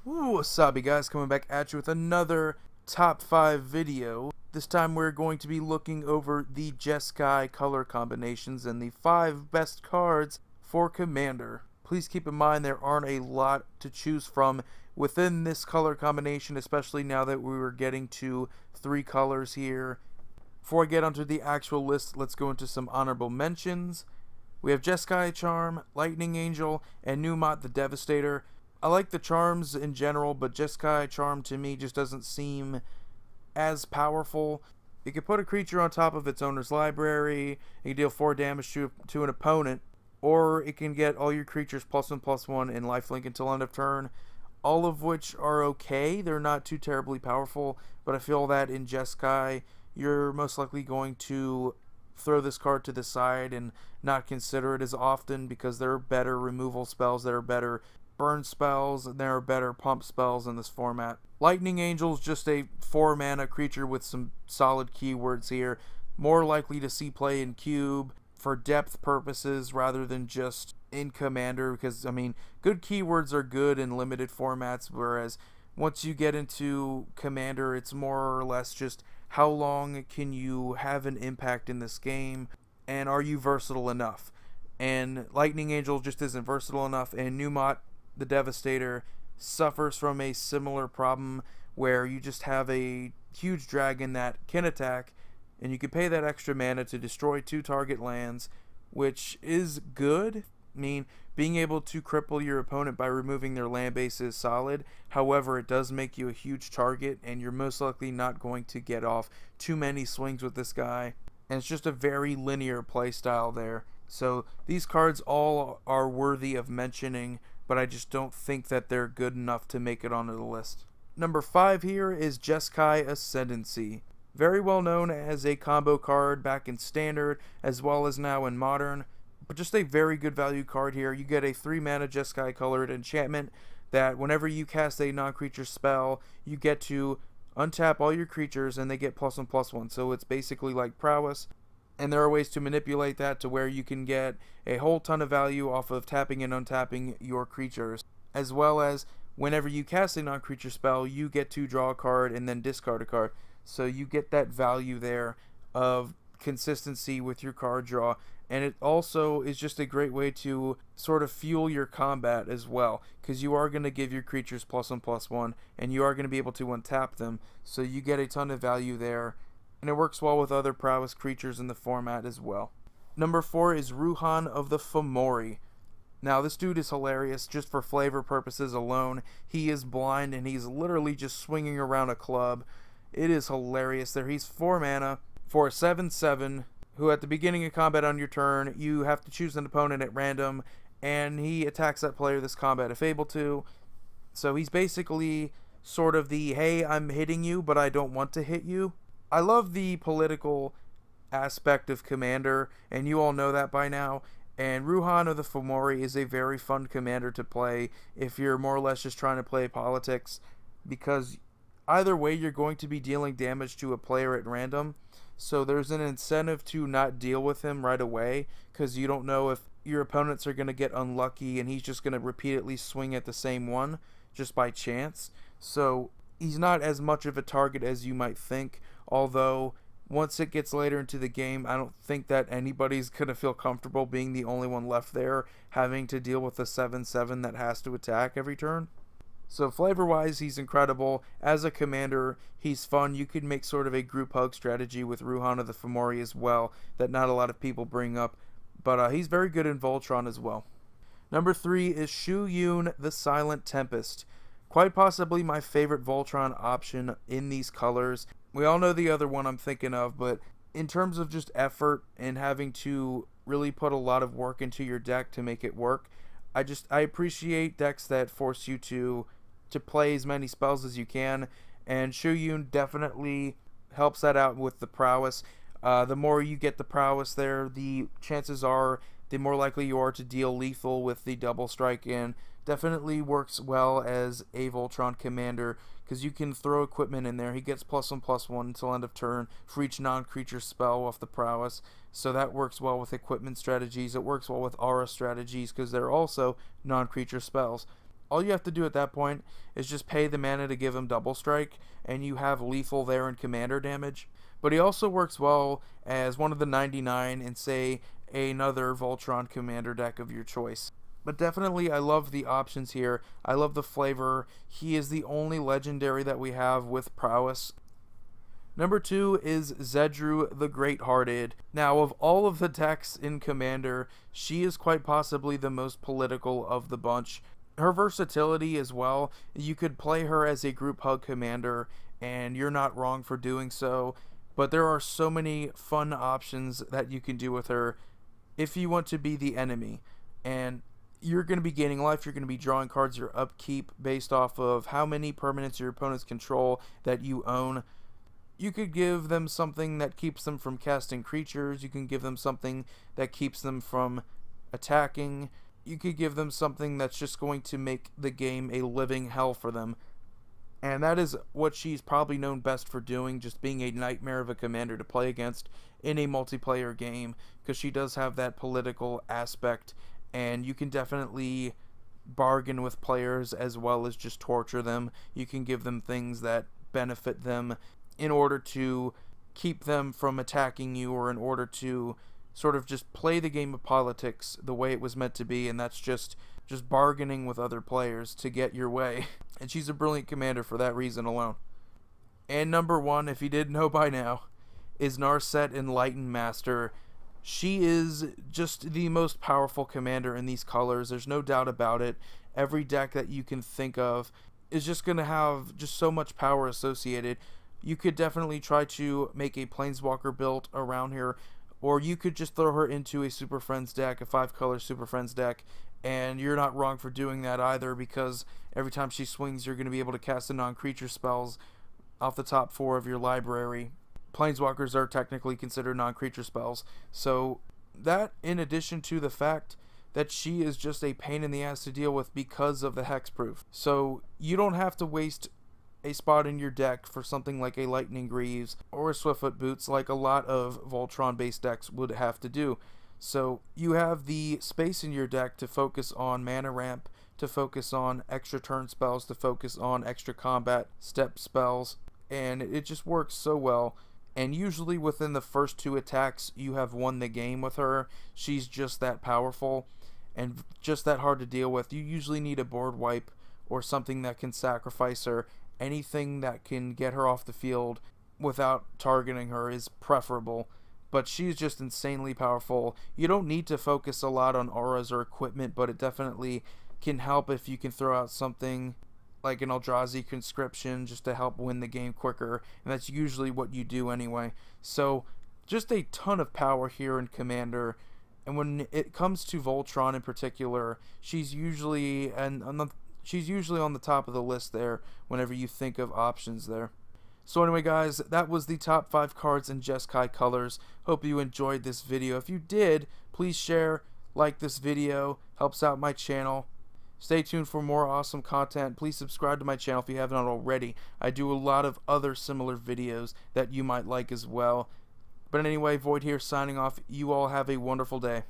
Wasabi guys, coming back at you with another top 5 video. This time we're going to be looking over the Jeskai color combinations and the 5 best cards for Commander. Please keep in mind there aren't a lot to choose from within this color combination, especially now that we were getting to 3 colors here. Before I get onto the actual list, let's go into some honorable mentions. We have Jeskai Charm, Lightning Angel, and Numot the Devastator. I like the charms in general, but Jeskai Charm to me just doesn't seem as powerful. You can put a creature on top of its owner's library, it can deal 4 damage to an opponent, or it can get all your creatures +1/+1 in lifelink until end of turn, all of which are okay. They're not too terribly powerful, but I feel that in Jeskai, you're most likely going to throw this card to the side and not consider it as often because there are better removal spells, there are better burn spells, and there are better pump spells in this format. Lightning Angel is just a 4 mana creature with some solid keywords here. More likely to see play in Cube for depth purposes rather than just in Commander, because, I mean, good keywords are good in limited formats, whereas once you get into Commander, it's more or less just how long can you have an impact in this game, and are you versatile enough? And Lightning Angel just isn't versatile enough, and Numot the Devastator suffers from a similar problem where you just have a huge dragon that can attack, and you can pay that extra mana to destroy 2 target lands, which is good. I mean, being able to cripple your opponent by removing their land base is solid. However, it does make you a huge target, and you're most likely not going to get off too many swings with this guy. And it's just a very linear playstyle there. So these cards all are worthy of mentioning, but I just don't think that they're good enough to make it onto the list. Number 5 here is Jeskai Ascendancy. Very well known as a combo card back in Standard as well as now in Modern, but just a very good value card here. You get a 3 mana Jeskai colored enchantment that whenever you cast a non-creature spell, you get to untap all your creatures and they get +1/+1. So it's basically like Prowess. And there are ways to manipulate that to where you can get a whole ton of value off of tapping and untapping your creatures. As well as whenever you cast a non-creature spell, you get to draw a card and then discard a card. So you get that value there of consistency with your card draw. And it also is just a great way to sort of fuel your combat as well, because you are going to give your creatures +1/+1 and you are going to be able to untap them. So you get a ton of value there. And it works well with other prowess creatures in the format as well. Number 4 is Rohan of the Femoral. Now this dude is hilarious just for flavor purposes alone. He is blind and he's literally just swinging around a club. It is hilarious there. He's 4 mana for a 7/7 who at the beginning of combat on your turn, you have to choose an opponent at random and he attacks that player this combat if able to. So he's basically sort of the, hey, I'm hitting you but I don't want to hit you. I love the political aspect of Commander, and you all know that by now. And Rohan of the Femoral is a very fun commander to play if you're more or less just trying to play politics, because either way you're going to be dealing damage to a player at random. So there's an incentive to not deal with him right away, because you don't know if your opponents are going to get unlucky and he's just going to repeatedly swing at the same one just by chance. So he's not as much of a target as you might think, although once it gets later into the game, I don't think that anybody's going to feel comfortable being the only one left there having to deal with a 7/7 that has to attack every turn. So flavor-wise, he's incredible. As a commander, he's fun. You could make sort of a group hug strategy with Rohan of the Femoral as well that not a lot of people bring up, but he's very good in Voltron as well. Number 3 is Xuyun the Silent Tempest. Quite possibly my favorite Voltron option in these colors. We all know the other one I'm thinking of, but in terms of just effort and having to really put a lot of work into your deck to make it work, I appreciate decks that force you to play as many spells as you can, and Xuyun definitely helps that out with the prowess. The more you get the prowess there, the chances are the more likely you are to deal lethal with the double strike, and definitely works well as a Voltron commander because you can throw equipment in there. He gets +1/+1 until end of turn for each non-creature spell off the prowess, so that works well with equipment strategies. It works well with aura strategies because they're also non-creature spells. All you have to do at that point is just pay the mana to give him double strike, and you have lethal there and commander damage. But he also works well as one of the 99 in, say, another Voltron commander deck of your choice. But definitely, I love the options here. I love the flavor. He is the only legendary that we have with prowess. Number 2 is Zedroo the Greathearted. Now, of all of the decks in Commander, she is quite possibly the most political of the bunch. Her versatility as well, you could play her as a group hug commander, and you're not wrong for doing so. But there are so many fun options that you can do with her if you want to be the enemy. And you're going to be gaining life, you're going to be drawing cards, your upkeep based off of how many permanents your opponents control that you own. You could give them something that keeps them from casting creatures. You can give them something that keeps them from attacking. You could give them something that's just going to make the game a living hell for them. And that is what she's probably known best for doing, just being a nightmare of a commander to play against in a multiplayer game, because she does have that political aspect, and you can definitely bargain with players as well as just torture them. You can give them things that benefit them in order to keep them from attacking you, or in order to sort of just play the game of politics the way it was meant to be, and that's just bargaining with other players to get your way. And she's a brilliant commander for that reason alone. And number 1, if you didn't know by now, is Narset Enlightened Master. She is just the most powerful commander in these colors. There's no doubt about it. Every deck that you can think of is just going to have just so much power associated. You could definitely try to make a Planeswalker build around here, or you could just throw her into a Super Friends deck, a 5-color Super Friends deck, and you're not wrong for doing that either, because every time she swings, you're going to be able to cast the non-creature spells off the top 4 of your library. Planeswalkers are technically considered non-creature spells, so that, in addition to the fact that she is just a pain in the ass to deal with because of the hexproof. So you don't have to waste a spot in your deck for something like a Lightning Greaves or a Swiftfoot Boots like a lot of Voltron based decks would have to do. So you have the space in your deck to focus on mana ramp, to focus on extra turn spells, to focus on extra combat step spells, and it just works so well. And usually within the first 2 attacks you have won the game with her. She's just that powerful and just that hard to deal with. You usually need a board wipe or something that can sacrifice her. Anything that can get her off the field without targeting her is preferable, but she's just insanely powerful. You don't need to focus a lot on auras or equipment, but it definitely can help if you can throw out something like an Eldrazi Conscription just to help win the game quicker, and that's usually what you do anyway. So just a ton of power here in Commander, and when it comes to Voltron in particular, she's usually on the top of the list there whenever you think of options there. So anyway guys, that was the top 5 cards in Jeskai colors. Hope you enjoyed this video. If you did, please share, like this video, helps out my channel. Stay tuned for more awesome content. Please subscribe to my channel if you haven't already. I do a lot of other similar videos that you might like as well. But anyway, Void here signing off. You all have a wonderful day.